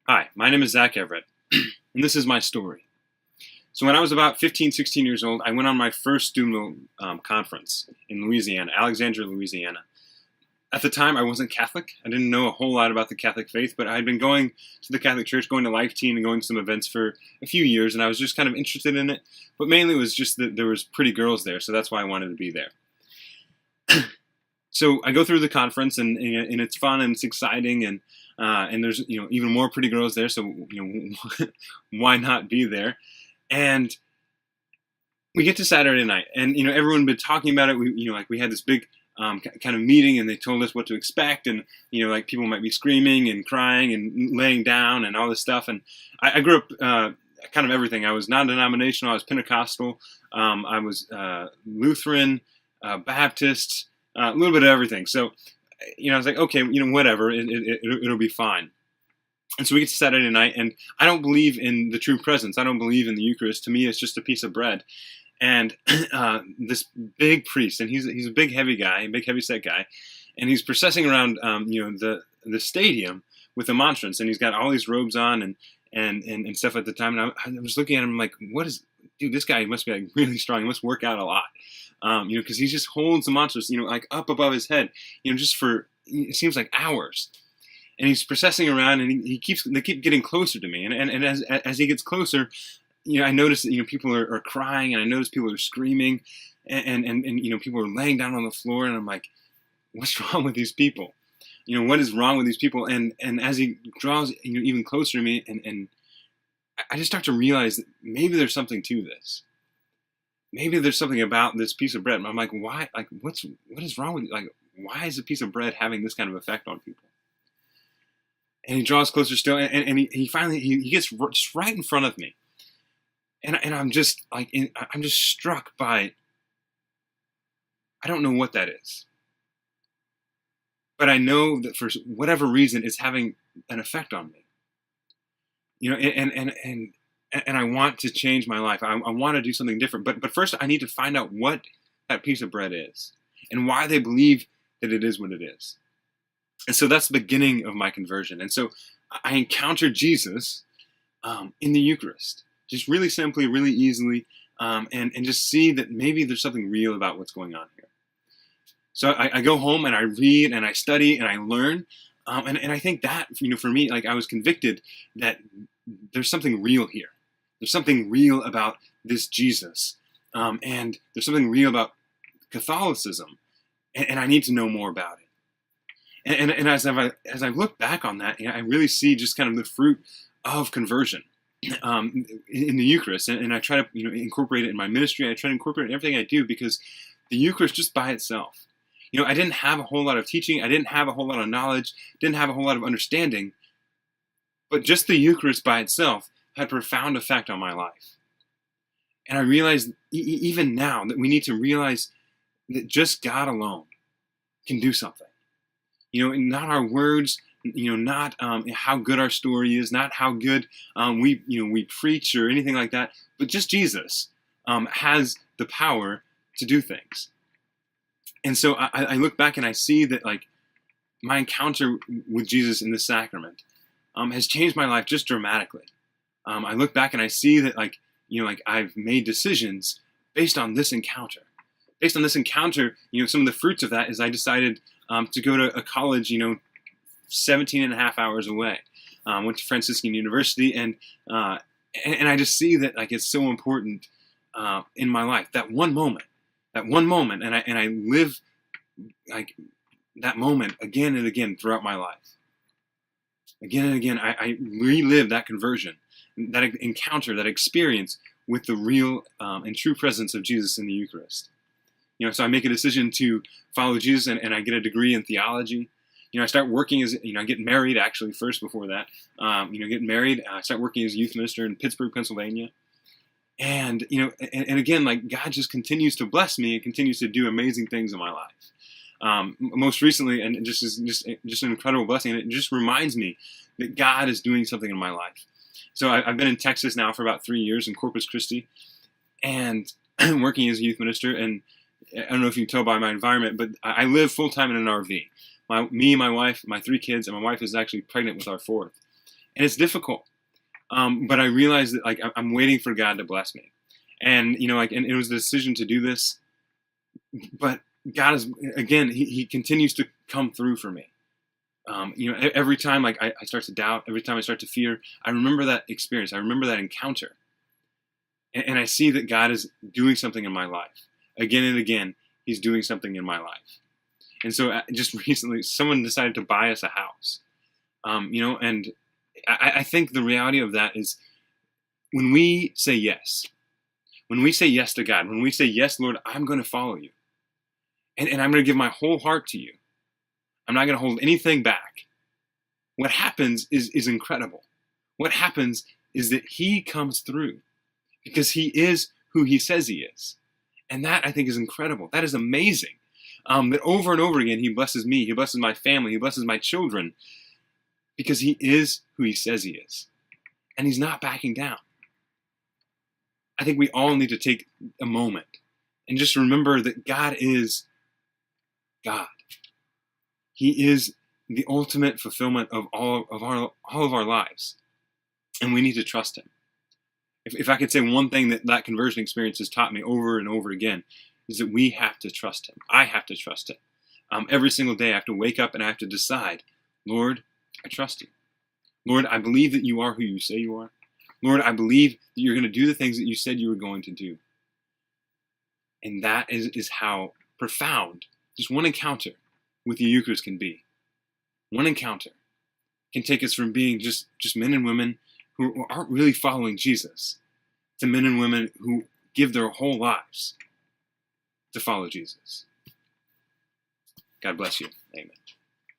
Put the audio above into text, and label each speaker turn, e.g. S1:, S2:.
S1: Hi, my name is Zach Everett, and this is my story. So, when I was about 15, 16 years old, I went on my first student conference in Louisiana, Alexandria, Louisiana. At the time, I wasn't Catholic. I didn't know a whole lot about the Catholic faith, but I had been going to the Catholic Church, going to Life Team, and going to some events for a few years, and I was just kind of interested in it. But mainly, it was just that there was pretty girls there, so that's why I wanted to be there. So I go through the conference, and it's fun and it's exciting, and there's even more pretty girls there, so why not be there? And we get to Saturday night, and everyone been talking about it. We had this big kind of meeting, and they told us what to expect, and like people might be screaming and crying and laying down and all this stuff. And I grew up kind of everything. I was non-denominational. I was Pentecostal. I was Lutheran, Baptist, a little bit of everything. So I was like, okay, whatever, it'll be fine. And so we get to Saturday night, and I don't believe in the true presence. I don't believe in the Eucharist. To me, it's just a piece of bread. And this big priest, and he's a big heavy guy, a big heavy set guy, and he's processing around the stadium with a monstrance, and he's got all these robes on and stuff at the time. And I was looking at him like, what is, dude? This guy must be like really strong. He must work out a lot, because he just holds the monstrance, like up above his head, just for it seems like hours. And he's processing around, and they keep getting closer to me, and as he gets closer, I notice that people are crying, and I notice people are screaming, and people are laying down on the floor, and I'm like, what's wrong with these people? What is wrong with these people? And as he draws even closer to me, and I just start to realize that maybe there's something to this. Maybe there's something about this piece of bread. And I'm like, why? Like, what is wrong with it? Like, why is a piece of bread having this kind of effect on people? And he draws closer still, and he finally he gets just right in front of me, and I'm just like I'm just struck by, I don't know what that is, but I know that for whatever reason it's having an effect on me, and I want to change my life. I want to do something different, but first I need to find out what that piece of bread is and why they believe that it is what it is. And so that's the beginning of my conversion. And so I encountered Jesus in the Eucharist, just really simply, really easily, and just see that maybe there's something real about what's going on here. So I go home and I read and I study and I learn, and I think that for me, like, I was convicted that there's something real here. There's something real about this Jesus, and there's something real about Catholicism, and I need to know more about it. And as I look back on that, I really see just kind of the fruit of conversion in the Eucharist, and I try to incorporate it in my ministry. I try to incorporate it in everything I do, because the Eucharist just by itself, I didn't have a whole lot of teaching, I didn't have a whole lot of knowledge, didn't have a whole lot of understanding, but just the Eucharist by itself had profound effect on my life. And I realized even now that we need to realize that just God alone can do something. Not our words, not how good our story is, not how good we preach or anything like that, but just Jesus has the power to do things. And so I look back and I see that, like, my encounter with Jesus in this sacrament has changed my life just dramatically. I look back and I see that, like I've made decisions based on this encounter. Based on this encounter, some of the fruits of that is I decided to go to a college, 17 and a half hours away. Went to Franciscan University, and I just see that, like, it's so important in my life. That one moment, and I live like that moment again and again throughout my life. Again and again, I relive that conversion, that encounter, that experience with the real and true presence of Jesus in the Eucharist. So I make a decision to follow Jesus, and I get a degree in theology. I start working as, I get married actually first before that. Get married. I start working as a youth minister in Pittsburgh, Pennsylvania. And, and again, like, God just continues to bless me and continues to do amazing things in my life. Most recently, and just an incredible blessing, and it just reminds me that God is doing something in my life. So I've been in Texas now for about 3 years in Corpus Christi, and working as a youth minister. And I don't know if you can tell by my environment, but I live full time in an RV. Me, my wife, my 3 kids, and my wife is actually pregnant with our 4th. And it's difficult. But I realized that, like, I'm waiting for God to bless me. And, and it was the decision to do this. But God is, again, he continues to come through for me. Every time, like, I start to doubt, every time I start to fear, I remember that experience. I remember that encounter. And I see that God is doing something in my life. Again and again, he's doing something in my life. And so just recently, someone decided to buy us a house. And I think the reality of that is when we say yes to God, when we say, yes, Lord, I'm going to follow you. And I'm going to give my whole heart to you. I'm not going to hold anything back. What happens is incredible. What happens is that he comes through because he is who he says he is. And that, I think, is incredible. That is amazing. That over and over again, he blesses me, he blesses my family, he blesses my children, because he is who he says he is. And he's not backing down. I think we all need to take a moment and just remember that God is God. He is the ultimate fulfillment of all of our lives. And we need to trust him. If I could say one thing that conversion experience has taught me over and over again, is that we have to trust him. I have to trust him. Every single day I have to wake up and I have to decide, Lord, I trust you. Lord, I believe that you are who you say you are. Lord, I believe that you're going to do the things that you said you were going to do. And that is how profound just one encounter with the Eucharist can be. One encounter can take us from being just men and women who aren't really following Jesus to men and women who give their whole lives to follow Jesus. God bless you. Amen.